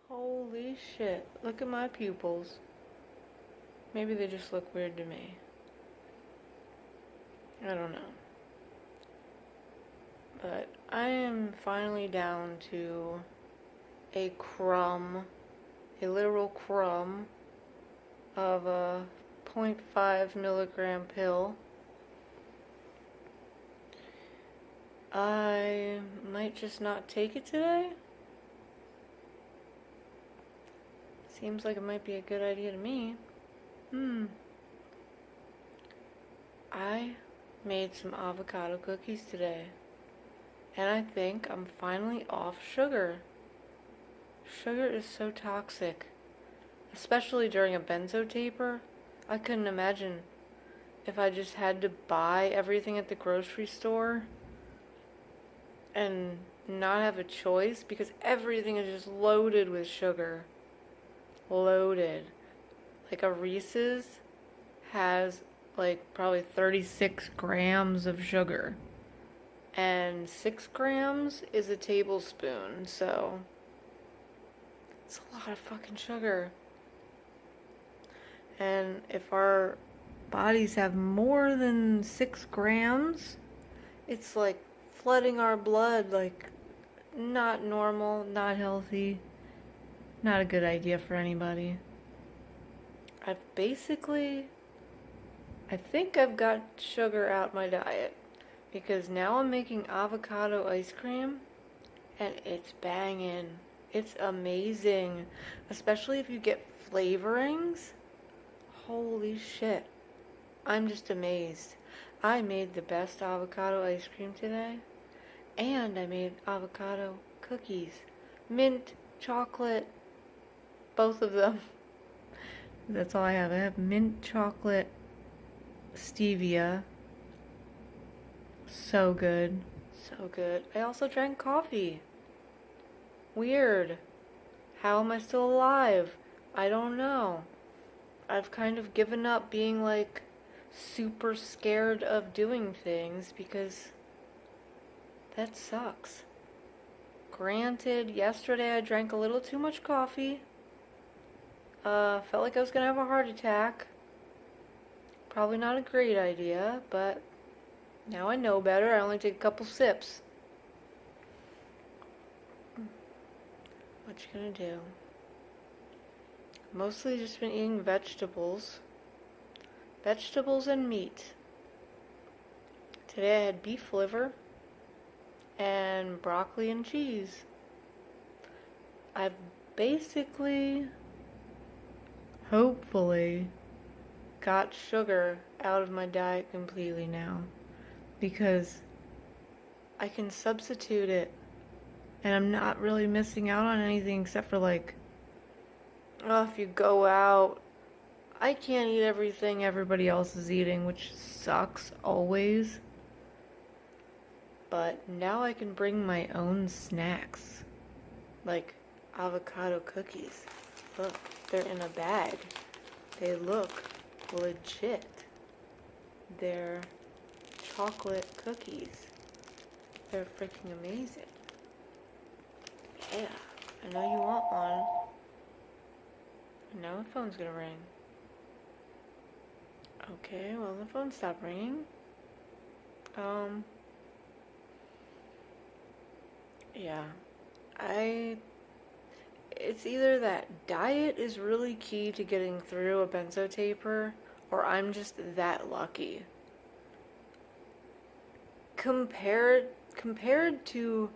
Holy shit. Look at my pupils. Maybe they just look weird to me. I don't know. But I am finally down to a crumb, a literal crumb of a 0.5 milligram pill. I might just not take it today. Seems like it might be a good idea to me. I made some avocado cookies today. And I think I'm finally off sugar. Sugar is so toxic. Especially during a benzo taper. I couldn't imagine if I just had to buy everything at the grocery store and not have a choice because everything is just loaded with sugar. Loaded. Like a Reese's has like probably 36 grams of sugar. And 6 grams is a tablespoon, so it's a lot of fucking sugar. And if our bodies have more than 6 grams, it's like flooding our blood, like not normal, not healthy, not a good idea for anybody. I think I've got sugar out my diet because now I'm making avocado ice cream and it's banging. It's amazing, especially if you get flavorings. Holy shit. I'm just amazed. I made the best avocado ice cream today, and I made avocado cookies. Mint, chocolate, both of them. That's all I have. I have mint chocolate, stevia. So good. So good. I also drank coffee. Weird. How am I still alive? I don't know. I've kind of given up being like super scared of doing things because that sucks. Granted, yesterday I drank a little too much coffee. Felt like I was gonna have a heart attack. Probably not a great idea, but now I know better. I only take a couple sips. What you gonna do? Mostly just been eating vegetables. Vegetables and meat. Today I had beef liver and broccoli and cheese. I've basically, hopefully, got sugar out of my diet completely now because I can substitute it and I'm not really missing out on anything except for like, oh, if you go out, I can't eat everything everybody else is eating, which sucks always. But now I can bring my own snacks, like avocado cookies. Look, they're in a bag. They look legit. They're chocolate cookies. They're freaking amazing. Yeah, I know you want one. Now the phone's gonna ring. Okay, well the phone stopped ringing. Yeah. It's either that diet is really key to getting through a benzo taper, or I'm just that lucky. Compared to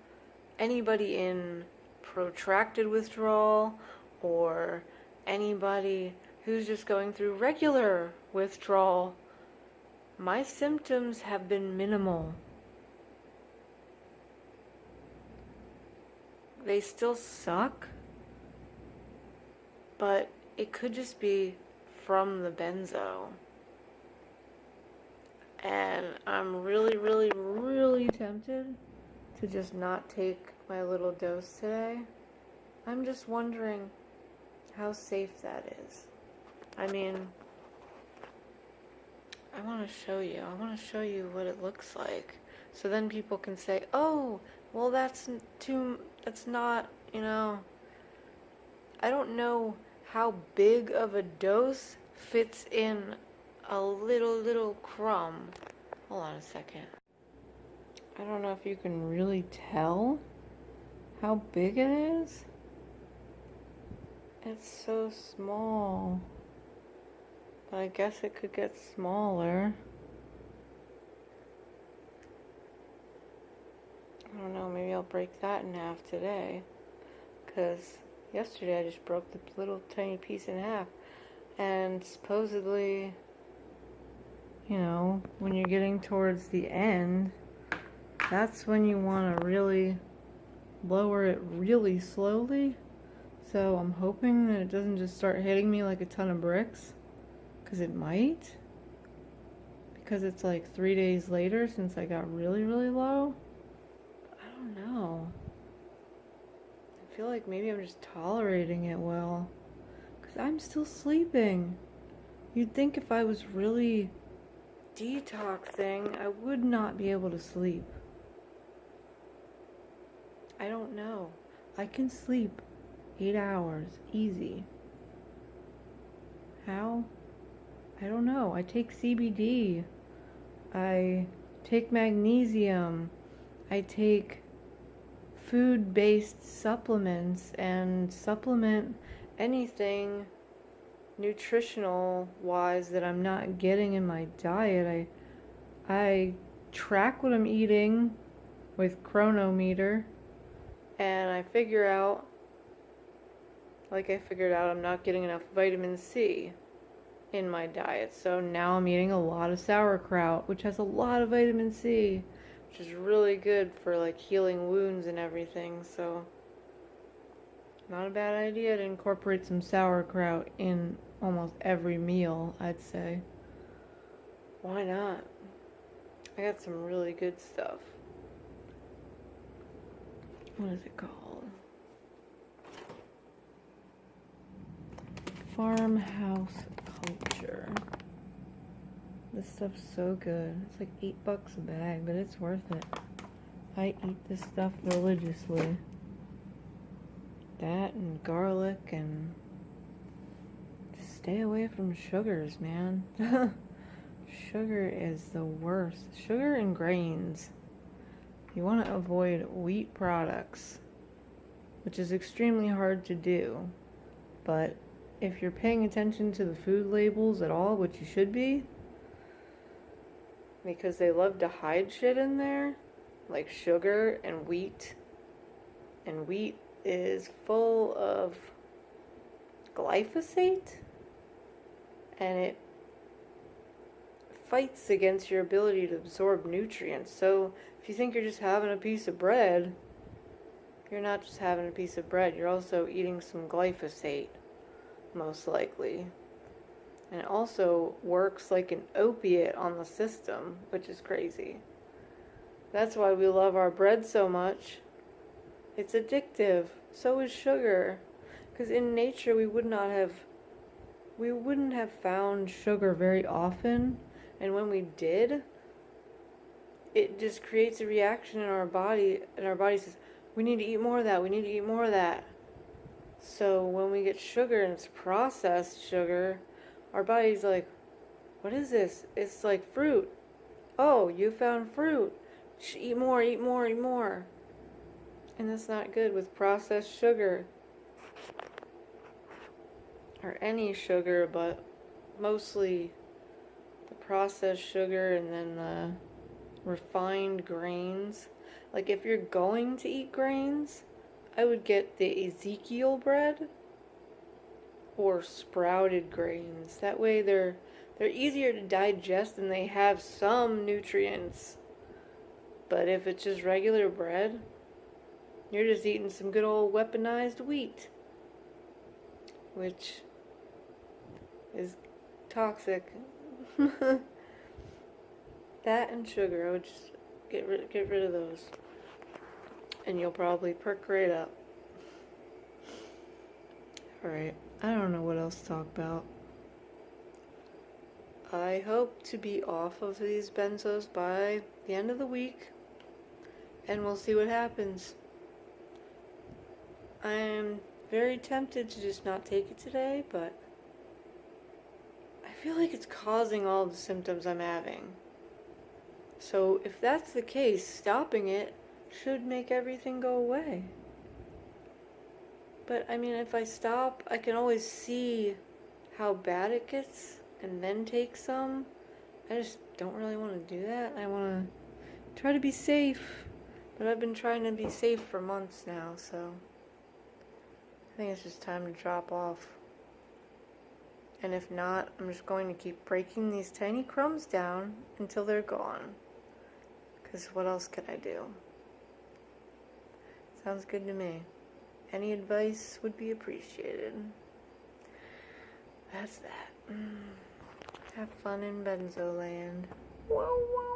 anybody in protracted withdrawal or anybody who's just going through regular withdrawal, my symptoms have been minimal. They still suck, but it could just be from the benzo. And I'm really, really, really tempted to just not take my little dose today. I'm just wondering how safe that is. I mean, I want to show you. I want to show you what it looks like. So then people can say, oh, well, that's not, I don't know how big of a dose fits in a little crumb. Hold on a second. I don't know if you can really tell how big it is. It's so small. But I guess it could get smaller. I don't know, maybe I'll break that in half today. Because yesterday I just broke the little tiny piece in half. And supposedly, you know, when you're getting towards the end, that's when you want to really lower it really slowly. So I'm hoping that it doesn't just start hitting me like a ton of bricks, because it might, because it's like 3 days later since I got really low. I don't know. I feel like maybe I'm just tolerating it well, because I'm still sleeping. You'd think if I was really detoxing, I would not be able to sleep. I don't know. I can sleep 8 hours, easy. How? I don't know. I take CBD. I take magnesium. I take food-based supplements and supplement anything nutritional wise that I'm not getting in my diet. I track what I'm eating with Chronometer, and I figure out, like I figured out I'm not getting enough vitamin C in my diet. So now I'm eating a lot of sauerkraut, which has a lot of vitamin C, which is really good for like healing wounds and everything. So not a bad idea to incorporate some sauerkraut in almost every meal, I'd say. Why not? I got some really good stuff. What is it called? Farmhouse Culture. This stuff's so good. It's like $8 a bag, but it's worth it. I eat this stuff religiously. That and garlic, and just stay away from sugars, man. Sugar is the worst. Sugar and grains. You want to avoid wheat products, which is extremely hard to do. But if you're paying attention to the food labels at all, which you should be, because they love to hide shit in there, like sugar and wheat. And wheat is full of glyphosate, and it fights against your ability to absorb nutrients. So if you think you're just having a piece of bread, you're not just having a piece of bread, you're also eating some glyphosate, most likely. And it also works like an opiate on the system, which is crazy. That's why we love our bread so much. It's addictive. So is sugar. Because in nature we wouldn't have found sugar very often. And when we did, it just creates a reaction in our body. And our body says, we need to eat more of that. We need to eat more of that. So when we get sugar and it's processed sugar, our body's like, what is this? It's like fruit. Oh, you found fruit. You should eat more, eat more, eat more. And that's not good with processed sugar. Or any sugar, but mostly the processed sugar and then the refined grains. Like if you're going to eat grains, I would get the Ezekiel bread or sprouted grains. That way they're easier to digest and they have some nutrients. But if it's just regular bread, you're just eating some good old weaponized wheat, which is toxic. That and sugar, I would just get rid of those. And you'll probably perk right up. Alright, I don't know what else to talk about. I hope to be off of these benzos by the end of the week, and we'll see what happens. I'm very tempted to just not take it today, but I feel like it's causing all the symptoms I'm having. So if that's the case, stopping it should make everything go away. But I mean, if I stop, I can always see how bad it gets and then take some. I just don't really want to do that. I want to try to be safe. But I've been trying to be safe for months now, so I think it's just time to drop off. And if not, I'm just going to keep breaking these tiny crumbs down until they're gone. Because what else can I do? Sounds good to me. Any advice would be appreciated. That's that. Have fun in Benzo land. Whoa, whoa.